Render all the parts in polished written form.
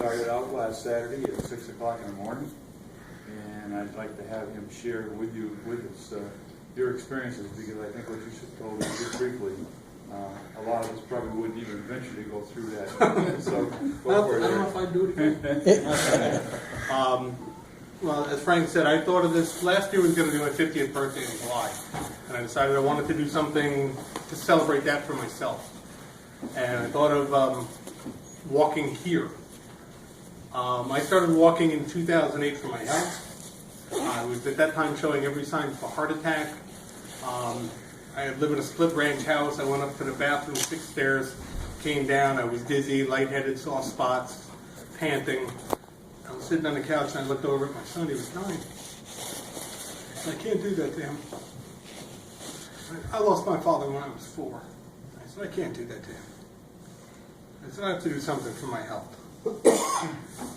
started out last Saturday at 6 o'clock in the morning, and I'd like to have him share with us your experiences, because I think what you told us just briefly, a lot of us probably wouldn't even venture to go through that. So, I don't know if I'd do it again. Well, as Frank said, I thought of this. Last year was going to be my 50th birthday in July, and I decided I wanted to do something to celebrate that for myself. And I thought of walking here. I started walking in 2008 for my health. I was at that time showing every sign of a heart attack. I lived in a split range house. I went up to the bathroom 6 stairs, came down. I was dizzy, lightheaded, saw spots, panting. I was sitting on the couch and I looked over at my son. He was 9. I can't do that to him. I lost my father when I was 4. I said, I can't do that to him. I said, I have to do something for my health.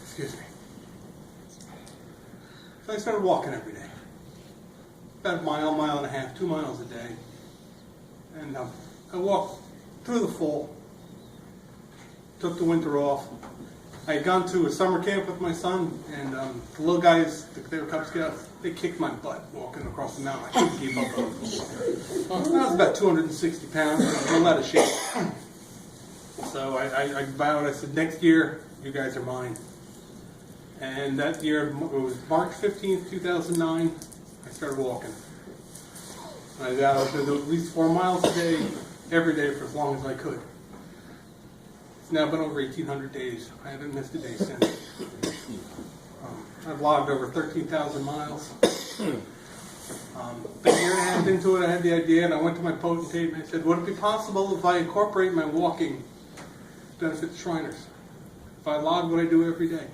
Excuse me. So I started walking every day. About a mile, mile and a half, 2 miles a day. And I walked through the fall, took the winter off. I had gone to a summer camp with my son, and the little guys, they were Cub Scouts, they kicked my butt walking across the mountain. I couldn't keep up with them. I was about 260 pounds, I was in a lot of shape. So I vowed, I said, next year, you guys are mine. And that year, it was March 15th, 2009, I started walking. I vowed to do at least 4 miles a day, every day for as long as I could. It's now been over 1,800 days. I haven't missed a day since. I've logged over 13,000 miles. A year and a half into it, I had the idea, and I went to my potentate and I said, would it be possible if I incorporate my walking to benefit the Shriners? If I log what I do every day?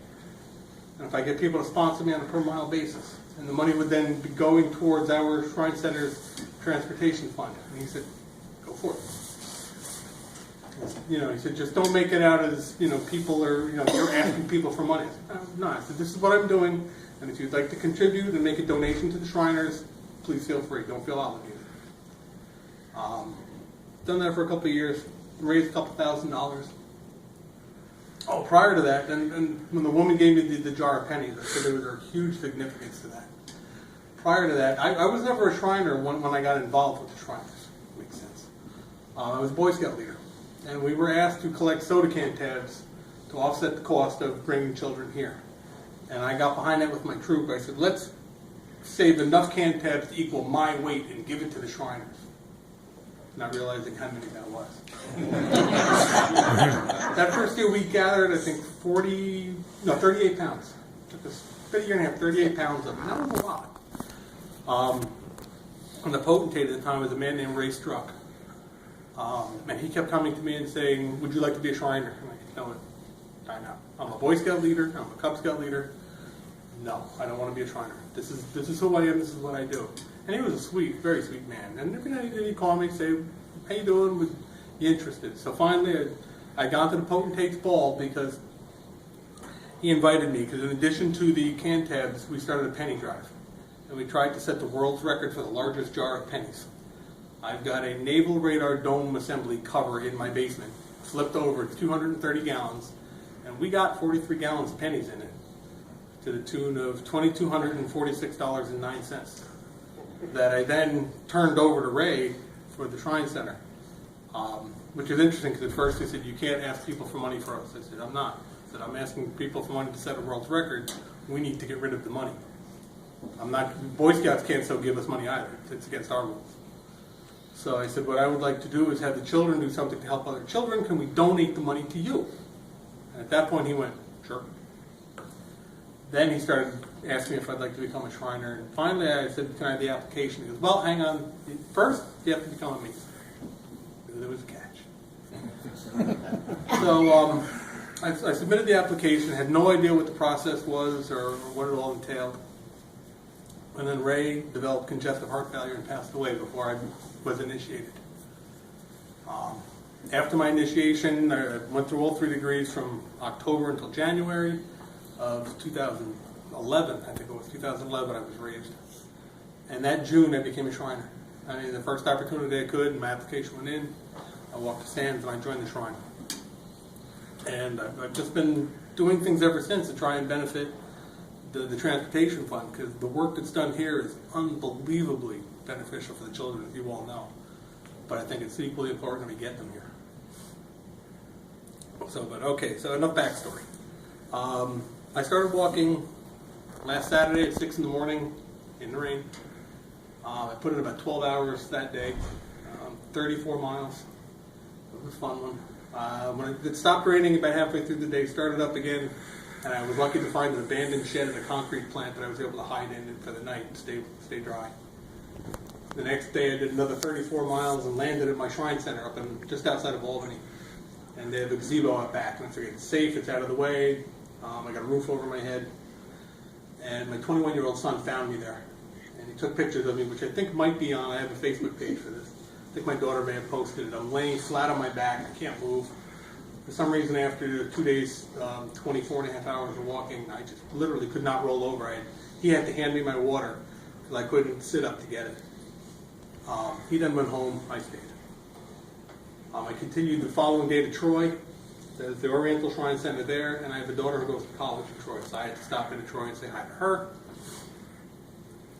And if I get people to sponsor me on a per mile basis? And the money would then be going towards our Shrine Center's transportation fund. And he said, go for it. He said, just don't make it out as, people are, you're asking people for money. I said, no, I said, this is what I'm doing, and if you'd like to contribute and make a donation to the Shriners, please feel free, don't feel obligated. Done that for a couple of years, raised a couple $1,000s. Oh, prior to that, and when the woman gave me the jar of pennies, I said there was a huge significance to that. Prior to that, I was never a Shriner when I got involved with the Shriners. Makes sense. I was a Boy Scout leader. And we were asked to collect soda can tabs to offset the cost of bringing children here. And I got behind that with my troop. I said, let's save enough can tabs to equal my weight and give it to the Shriners. Not realizing how many that was. That first year we gathered, I think, 38 pounds. It took us about a year and a half, 38 pounds of it. That was a lot. And the potentate at the time was a man named Ray Struck. And he kept coming to me and saying, would you like to be a Shriner? I'm like, no, time out. I'm a Boy Scout leader, I'm a Cub Scout leader. No, I don't want to be a Shriner. This is who I am, this is what I do. And he was a sweet, very sweet man. And every night he'd call me and say, how you doing? Was you interested? So finally I got to the potentate's ball because he invited me, because in addition to the can tabs, we started a penny drive. And we tried to set the world's record for the largest jar of pennies. I've got a naval radar dome assembly cover in my basement, flipped over, it's 230 gallons, and we got 43 gallons of pennies in it, to the tune of $2,246.09, that I then turned over to Ray for the Shrine Center, which is interesting because at first he said, you can't ask people for money for us. I said, I'm not. I said, I'm asking people for money to set a world's record. We need to get rid of the money. Boy Scouts can't so give us money either. It's against our rules. So I said, what I would like to do is have the children do something to help other children. Can we donate the money to you? And at that point he went, sure. Then he started asking me if I'd like to become a Shriner. And finally I said, can I have the application? He goes, well, hang on. First, you have to become a Mason. There was a catch. So I submitted the application, had no idea what the process was or what it all entailed. And then Ray developed congestive heart failure and passed away before I was initiated. After my initiation, I went through all 3 degrees from October until January of 2011. I think it was 2011 I was raised. And that June I became a Shriner. I mean, the first opportunity I could, my application went in, I walked the stands and I joined the Shrine. And I've just been doing things ever since to try and benefit the transportation fund, because the work that's done here is unbelievably beneficial for the children, as you all know. But I think it's equally important that we get them here. So enough backstory. I started walking last Saturday at 6 in the morning in the rain. I put in about 12 hours that day, 34 miles. It was a fun one. When it stopped raining about halfway through the day, started up again, and I was lucky to find an abandoned shed at a concrete plant that I was able to hide in for the night and stay dry. The next day I did another 34 miles and landed at my Shrine Center up just outside of Albany. And they have a gazebo out back, and I figured it's safe, it's out of the way, I got a roof over my head. And my 21-year-old son found me there. And he took pictures of me, which I think might be on, I have a Facebook page for this. I think my daughter may have posted it. I'm laying flat on my back, I can't move. For some reason, after 2 days, 24 and a half hours of walking, I just literally could not roll over. He had to hand me my water, because I couldn't sit up to get it. He then went home, I stayed. I continued the following day to Troy. There's the Oriental Shrine Center there, and I have a daughter who goes to college in Troy, so I had to stop into Troy and say hi to her.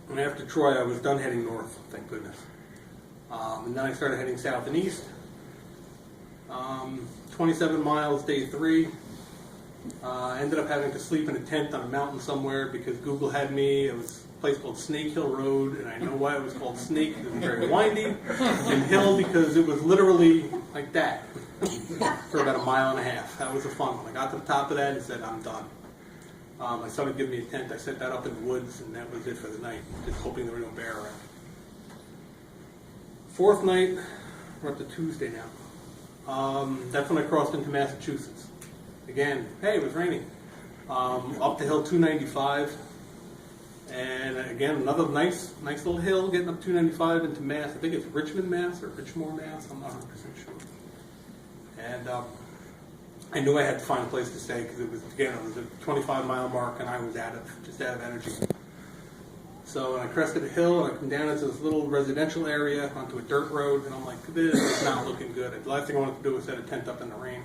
And after Troy, I was done heading north, thank goodness. And then I started heading south and east. 27 miles, day 3. Ended up having to sleep in a tent on a mountain somewhere because Google had me. It was a place called Snake Hill Road, and I know why it was called Snake. It was very windy, and hill because it was literally like that for about a mile and a half. That was a fun one. I got to the top of that and said, I'm done. I started giving me a tent. I set that up in the woods, and that was it for the night, just hoping there were no bear around. 4th night, we're up to Tuesday now. That's when I crossed into Massachusetts. Again, hey, it was raining. Up the hill 295, and again another nice little hill getting up 295 into Mass. I think it's Richmond, Mass, or Richmore, Mass. I'm not 100% sure. And I knew I had to find a place to stay because it was a 25-mile mark, and I was out of energy. So I crested a hill, and I come down into this little residential area onto a dirt road, and I'm like, this is not looking good. The last thing I wanted to do was set a tent up in the rain.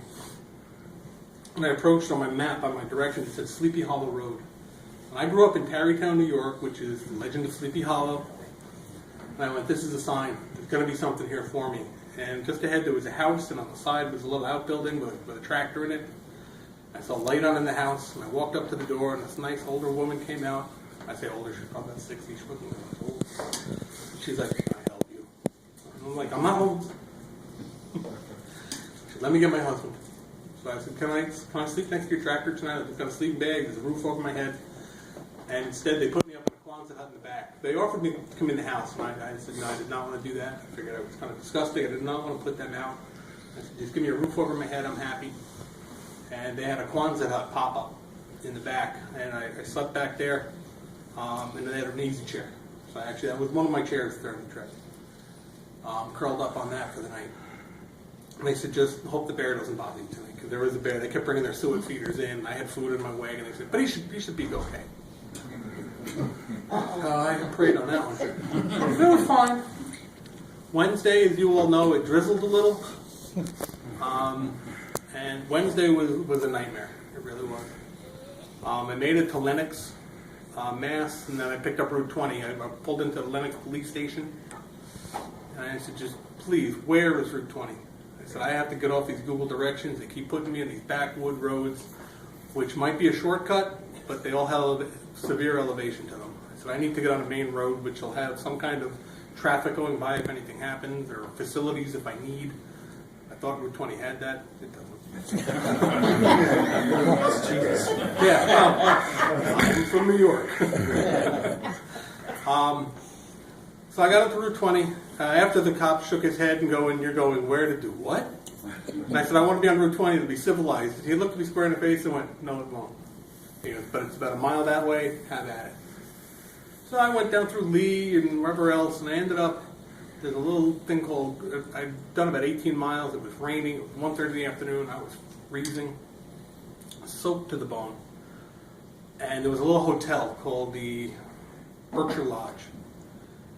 And I approached on my map, on my directions, it said Sleepy Hollow Road. And I grew up in Tarrytown, New York, which is the legend of Sleepy Hollow. And I went, this is a sign. There's going to be something here for me. And just ahead there was a house, and on the side was a little outbuilding with a tractor in it. I saw a light on in the house, and I walked up to the door, and this nice older woman came out. I say older, she's probably about 60. She wasn't that old. She's like, can I help you? And I'm like, I'm not home. She said, let me get my husband. So I said, can I sleep next to your tractor tonight? I've got a sleeping bag, there's a roof over my head. And instead they put me up in a Quonset hut in the back. They offered me to come in the house, and I said, no, I did not want to do that. I figured it was kind of disgusting. I did not want to put them out. I said, just give me a roof over my head, I'm happy. And they had a Quonset hut pop-up in the back, and I slept back there. And then they had an easy chair. So actually, that was one of my chairs during the trip. Curled up on that for the night. And they said, just hope the bear doesn't bother you tonight, because there was a bear. They kept bringing their suet feeders in. I had food in my wagon. They said, but he should be okay. I prayed on that one. It was fine. Wednesday, as you all know, it drizzled a little. And Wednesday was a nightmare. It really was. I made it to Lenox, Mass, and then I picked up Route 20. I pulled into the Lenox police station, and I said, just please, where is Route 20? I said, I have to get off these Google directions. They keep putting me in these backwood roads, which might be a shortcut, but they all have severe elevation to them. I said, I need to get on a main road, which will have some kind of traffic going by if anything happens, or facilities if I need. I thought Route 20 had that. It doesn't. Yeah, well, I'm from New York. So I got up to Route 20. After the cop shook his head and you're going, where to do what? And I said, I want to be on Route 20 to be civilized. He looked me square in the face and went, no, it won't. He goes, but it's about a mile that way, have at it. So I went down through Lee and wherever else, and I ended up, there's a little thing called, I'd done about 18 miles, it was raining, it was 1:30 in the afternoon, I was freezing, soaked to the bone. And there was a little hotel called the Berkshire Lodge.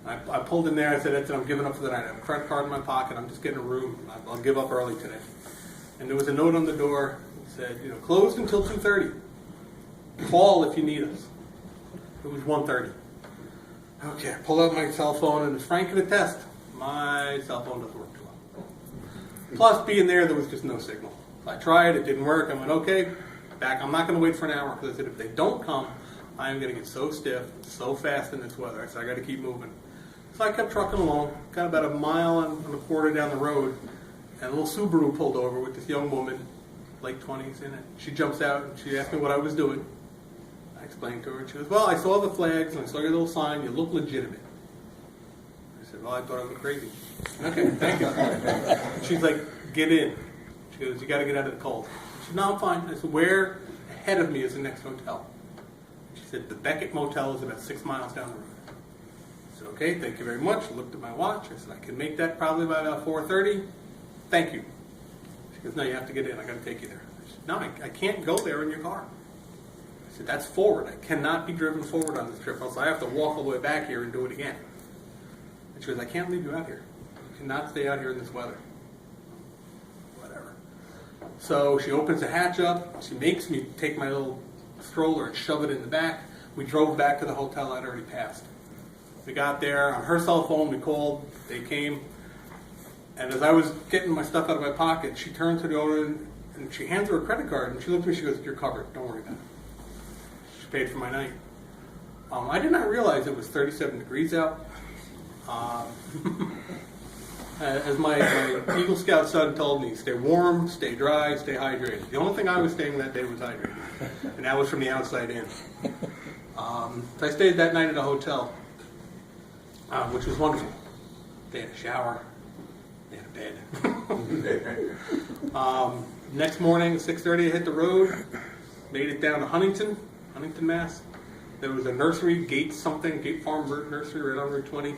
I pulled in there, I said, that's it, I'm giving up for the night. I have a credit card in my pocket, I'm just getting a room, I'll give up early today. And there was a note on the door, said, closed until 2:30. Call if you need us. It was 1:30. Okay, I pulled out my cell phone, and as Frank could attest, my cell phone doesn't work too well. Plus, being there was just no signal. I tried, it didn't work. I went, okay, back. I'm not going to wait for an hour, because I said, if they don't come, I am going to get so stiff, so fast in this weather. I said, I got to keep moving. So I kept trucking along, got about a mile and a quarter down the road, and a little Subaru pulled over with this young woman, late 20s in it. She jumps out, and she asked me what I was doing. I explained to her, and she goes, well, I saw the flags, and I saw your little sign, you look legitimate. I said, well, I thought I was crazy. Okay, thank you. She's like, get in. She goes, you got to get out of the cold. I said, no, I'm fine. I said, where ahead of me is the next hotel? She said, the Beckett Motel is about 6 miles down the road. I said, okay, thank you very much. I looked at my watch. I said, I can make that probably by about 4:30. Thank you. She goes, no, you have to get in. I got to take you there. I said, no, I can't go there in your car. I said, that's forward. I cannot be driven forward on this trip, else I have to walk all the way back here and do it again. And she goes, I can't leave you out here. You cannot stay out here in this weather. Whatever. So she opens the hatch up. She makes me take my little stroller and shove it in the back. We drove back to the hotel I'd already passed. We got there. On her cell phone, we called. They came. And as I was getting my stuff out of my pocket, she turned to the owner and she hands her a credit card. And she looked at me, she goes, you're covered. Don't worry about it. She paid for my night. I did not realize it was 37 degrees out. As my Eagle Scout son told me, stay warm, stay dry, stay hydrated. The only thing I was staying that day was hydrated. And that was from the outside in. So I stayed that night at a hotel, which was wonderful. They had a shower. They had a bed. Next morning, 6:30, I hit the road. Made it down to Huntington, Mass. There was a nursery, Gate Farm Nursery right on Route 20.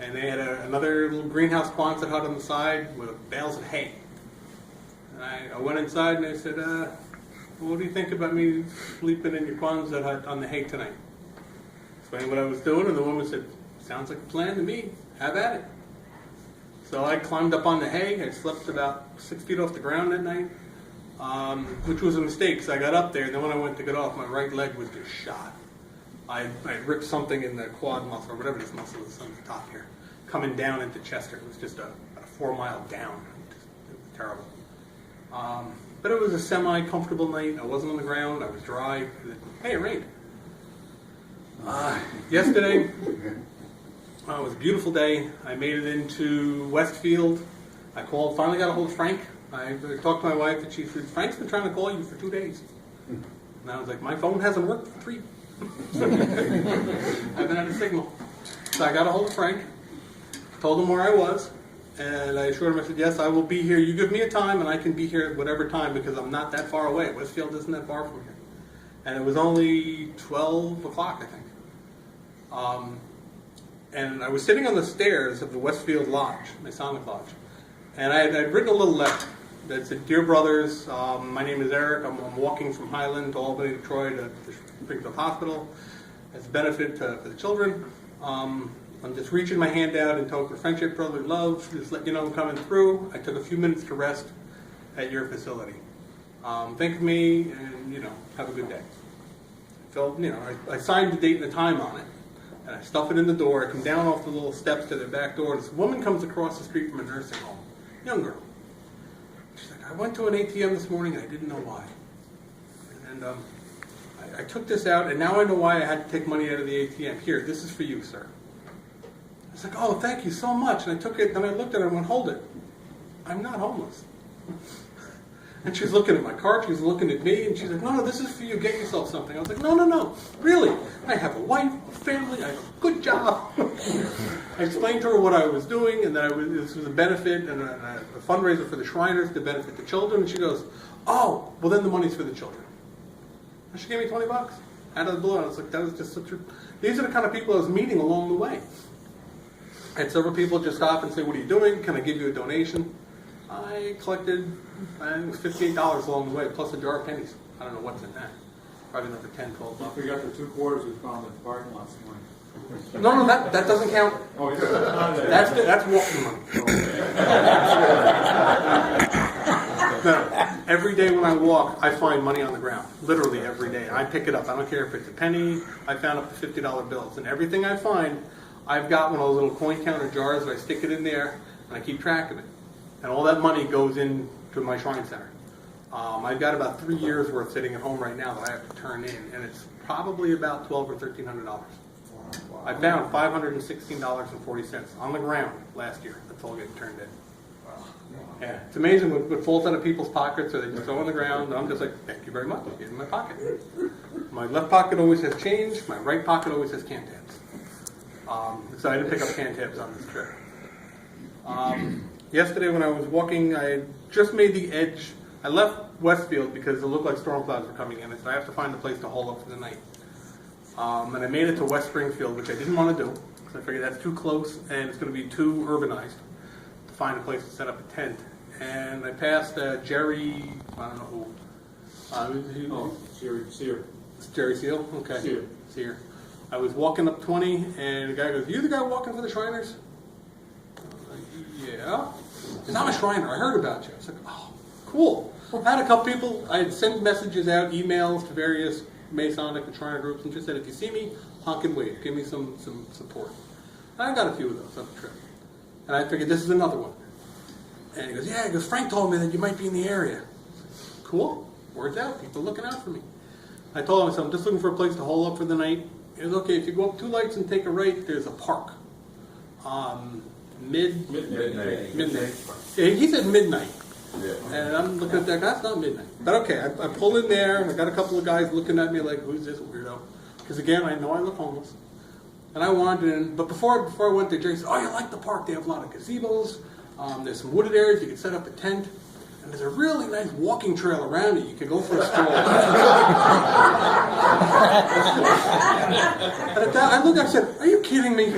And they had another little greenhouse Quonset hut on the side with bales of hay. And I went inside and I said, what do you think about me sleeping in your Quonset hut on the hay tonight? Explained what I was doing, and the woman said, sounds like a plan to me. Have at it. So I climbed up on the hay. I slept about 6 feet off the ground that night, which was a mistake because I got up there, and then when I went to get off, my right leg was just shot. I ripped something in the quad muscle, or whatever this muscle is on the top here, coming down into Chester. It was just a 4 mile down. It was terrible. But it was a semi-comfortable night. I wasn't on the ground. I was dry. Hey, it rained. Yesterday, it was a beautiful day. I made it into Westfield. I called, finally got a hold of Frank. I talked to my wife, and she said, Frank's been trying to call you for 2 days. And I was like, my phone hasn't worked for 3. I haven't had a signal. So I got a hold of Frank, told him where I was, and I assured him, I said, yes, I will be here. You give me a time, and I can be here at whatever time because I'm not that far away. Westfield isn't that far from here. And it was only 12 o'clock, I think. And I was sitting on the stairs of the Westfield Lodge, Masonic Lodge, and I'd written a little letter that said, Dear Brothers, my name is Eric. I'm walking from Highland to Albany to Troy to Springfield Hospital as a benefit for the children. I'm just reaching my hand out in token of friendship, brotherly love. Just let you know I'm coming through. I took a few minutes to rest at your facility. Think of me and, have a good day. So, I signed the date and the time on it. And I stuff it in the door. I come down off the little steps to the back door. And this woman comes across the street from a nursing home. Young girl. She's like, I went to an ATM this morning and I didn't know why. And I took this out, and now I know why I had to take money out of the ATM. Here, this is for you, sir. I was like, oh, thank you so much. And I took it, and I looked at her and went, hold it. I'm not homeless. And she's looking at my card, she's looking at me, and she's like, no, this is for you. Get yourself something. I was like, no. Really? I have a wife, a family, I have a good job. I explained to her what I was doing, and that this was a benefit and a fundraiser for the Shriners to benefit the children. And she goes, oh, well, then the money's for the children. And she gave me $20 out of the blue. I was like, that was just such a... These are the kind of people I was meeting along the way. I had several people just stop and say, what are you doing? Can I give you a donation? I collected, I think it was $58 along the way, plus a jar of pennies. I don't know what's in that. Probably another 10, 12 bucks. We got the 2 quarters we found in the parking lot this morning. No, that doesn't count. Oh, yeah. That's walking money. No, every day when I walk, I find money on the ground. Literally every day. I pick it up. I don't care if it's a penny. I found up to $50 bills. And everything I find, I've got one of those little coin counter jars, and I stick it in there, and I keep track of it. And all that money goes into my Shrine Center. I've got about 3 years worth sitting at home right now that I have to turn in, and it's probably about $1,200 or $1,300. I found $516.40 on the ground last year. That's all getting turned in. Yeah, it's amazing what falls out of people's pockets, or they just go on the ground, and I'm just like, thank you very much, it's in my pocket. My left pocket always has change, my right pocket always has can tabs. So I didn't pick up can tabs on this trip. Yesterday when I was walking, I just made the edge. I left Westfield because it looked like storm clouds were coming in, and so I have to find a place to hold up for the night. And I made it to West Springfield, which I didn't want to do, because I figured that's too close and it's going to be too urbanized to find a place to set up a tent. And I passed Jerry, I don't know who. Sear. Jerry Seal? Okay. Sear. I was walking up 20, and the guy goes, "You the guy walking for the Shriners?" I was like, "Yeah." He says, "I'm a Shriner. I heard about you." I was like, "Oh, cool." I had a couple people, I had sent messages out, emails to various Masonic and Shriner groups, and just said, if you see me, honk and wave. Give me some support. And I got a few of those on the trip. And I figured this is another one. And he goes, "Yeah," he goes, "Frank told me that you might be in the area." Cool. Word's out. People are looking out for me. I told him, I said, "I'm just looking for a place to hole up for the night." He goes, "Okay, if you go up 2 lights and take a right, there's a park." Midnight. Yeah, he said midnight. Yeah. And I'm looking at that, that's not midnight. But okay, I pull in there, and I got a couple of guys looking at me like, "Who's this weirdo?" Because again, I know I look homeless. And I wandered in, but before I went there, Jerry said, "Oh, you like the park? They have a lot of gazebos. There's some wooded areas, you can set up a tent. And there's a really nice walking trail around it. You can go for a stroll." And at that, I looked, I said, "Are you kidding me?"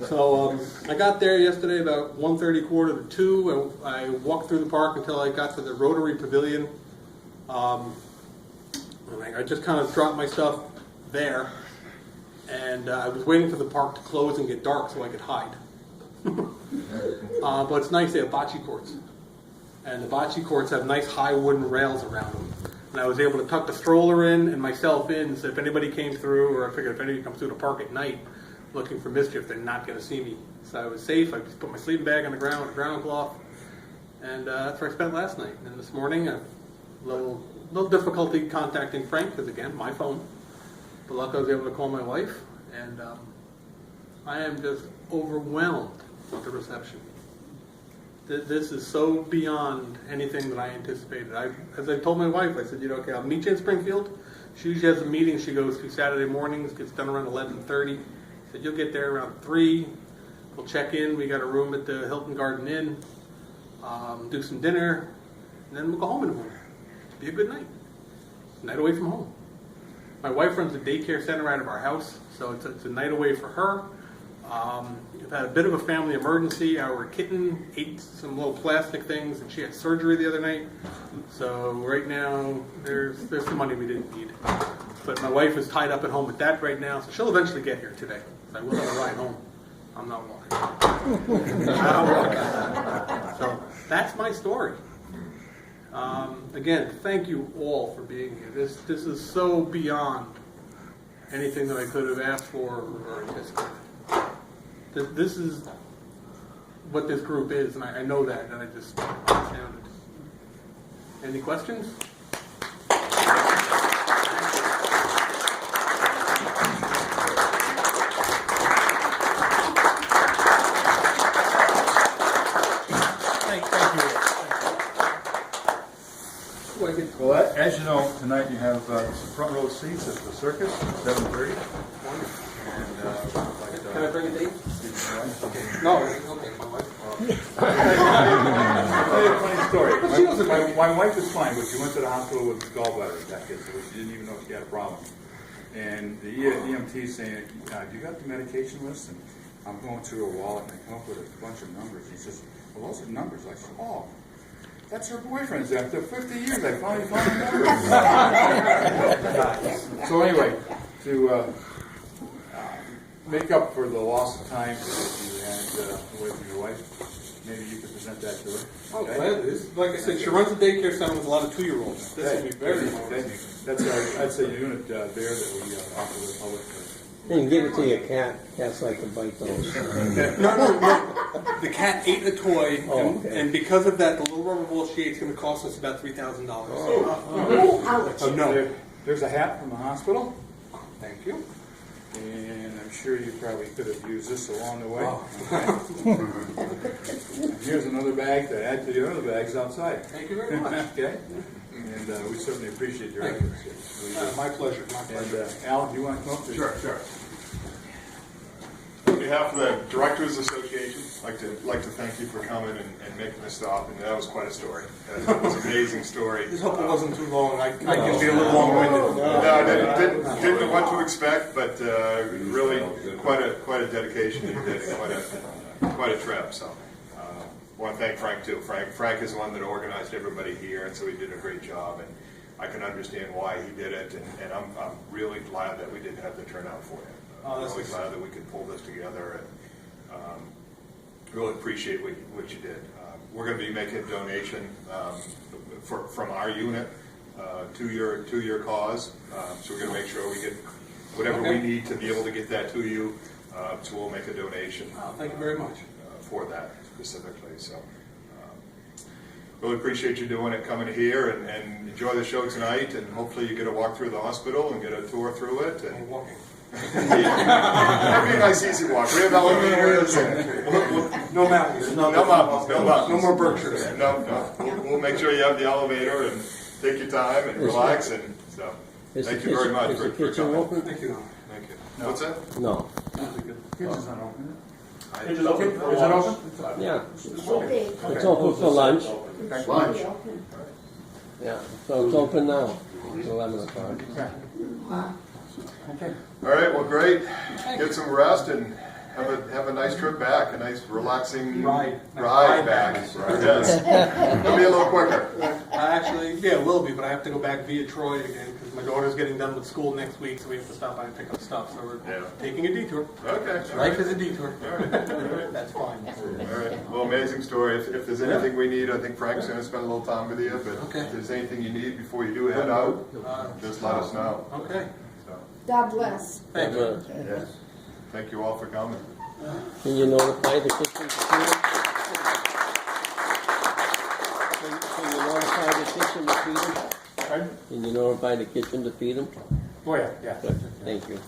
So I got there yesterday about 1:30, quarter to 2. I walked through the park until I got to the Rotary Pavilion. And I just kind of dropped my stuff there. And I was waiting for the park to close and get dark so I could hide. But it's nice, they have bocce courts. And the bocce courts have nice high wooden rails around them. And I was able to tuck the stroller in and myself in, so if anybody came through, or I figured if anybody comes through the park at night looking for mischief, they're not going to see me. So I was safe. I just put my sleeping bag on the ground with a ground cloth. And that's where I spent last night. And this morning, a little difficulty contacting Frank, because again, my phone. But luckily I was able to call my wife. And I am just overwhelmed with the reception. This is so beyond anything that I anticipated. As I told my wife, I said, "Okay, I'll meet you in Springfield." She usually has a meeting she goes to Saturday mornings, gets done around 11:30. I said, "You'll get there around 3. We'll check in. We got a room at the Hilton Garden Inn. Do some dinner, and then we'll go home in the morning. It'll be a good night. Night away from home." My wife runs a daycare center out of our house, so it's a night away for her. We've had a bit of a family emergency. Our kitten ate some little plastic things, and she had surgery the other night. So right now, there's some money we didn't need. But my wife is tied up at home with that right now, so she'll eventually get here today. I will have a ride home. I'm not walking. So that's my story. Again, thank you all for being here. This is so beyond anything that I could have asked for or anticipated. This is what this group is, and I know that, and I just astounded. Any questions? Thank you. Well, as you know, tonight you have front row seats at the circus at 7:30. Can I bring a date? No, okay, my wife. I'll tell you a funny story. My wife is fine, but she went to the hospital with gallbladder infection, so she didn't even know she had a problem. And the EMT saying, "You got the medication list?" And I'm going through a wallet and I come up with a bunch of numbers. He says, "Well, those are numbers." I said, "Oh, that's her boyfriend's. After 50 years, I finally found the numbers." So anyway, to make up for the loss of time that you had with your wife, maybe you could present that to her. Oh, Okay? gladly. Like I said, she runs a daycare center with a lot of 2-year-olds. This will be very Okay. nice. That's a unit there that we offer to the public. You can give it to your cat. Cats like to bite those. No. The cat ate a toy, Oh, okay. and because of that, the little rubber ball she ate is going to cost us about $3,000. Oh, No. There's a hat from the hospital, Thank you. and I'm sure you probably could have used this along the way. Oh. And here's another bag to add to the other bags outside. Thank you very much. Okay? And we certainly appreciate your Thank you. efforts. Really do. My pleasure. My pleasure. And Al, do you want to come up? Sure. On behalf of the Directors Association, I'd like to thank you for coming and making this stop. And that was quite a story. It was an amazing story. Just hope it wasn't too long. I can be a little long-winded. No, I didn't know what to expect, but really quite a dedication. You did quite a trip. So I want to thank Frank too. Frank is the one that organized everybody here, and so he did a great job. And I can understand why he did it, and I'm really glad that we didn't have the turnout for it. I'm really glad that we could pull this together, and really appreciate what you did. We're going to be making a donation from our unit to your cause, so we're going to make sure we get whatever we need to be able to get that to you. So we'll make a donation. Thank you very much. For that specifically. So really appreciate you doing it, coming here, and enjoy the show tonight, and hopefully you get a walk through the hospital and get a tour through it. I'm And walking. it'll be a nice easy walk. We have elevators. No mountains. No mountains. No more Berkshires. No. We'll make sure you have the elevator and take your time and relax. And so thank you very much Is the for kitchen coming. open? Thank you. Thank you. What's that? No. Kitchen's not open. Is it open? Is it open? Yeah. Okay. It's open for lunch. Lunch. Yeah. So it's open now. It's 11 o'clock. Okay. All right. Well, great. Get some rest and have a nice trip back. A nice relaxing Ride back. Yes. It'll be a little quicker. Actually, yeah, it will be, but I have to go back via Troy again because my daughter's getting done with school next week, so we have to stop by and pick up stuff. So we're taking a detour. Okay. Life is a detour. All right. That's fine. All right. Well, amazing story. If there's anything we need, I think Frank's going to spend a little time with you. But Okay. if there's anything you need before you do head out, just let us know. Okay. So, God bless. Thank you. yes. Thank you all for coming. Can you notify the kitchen to feed them? Can you notify the kitchen to feed them? Pardon? Can you notify the kitchen to feed them? Oh, yeah. Good. Thank you.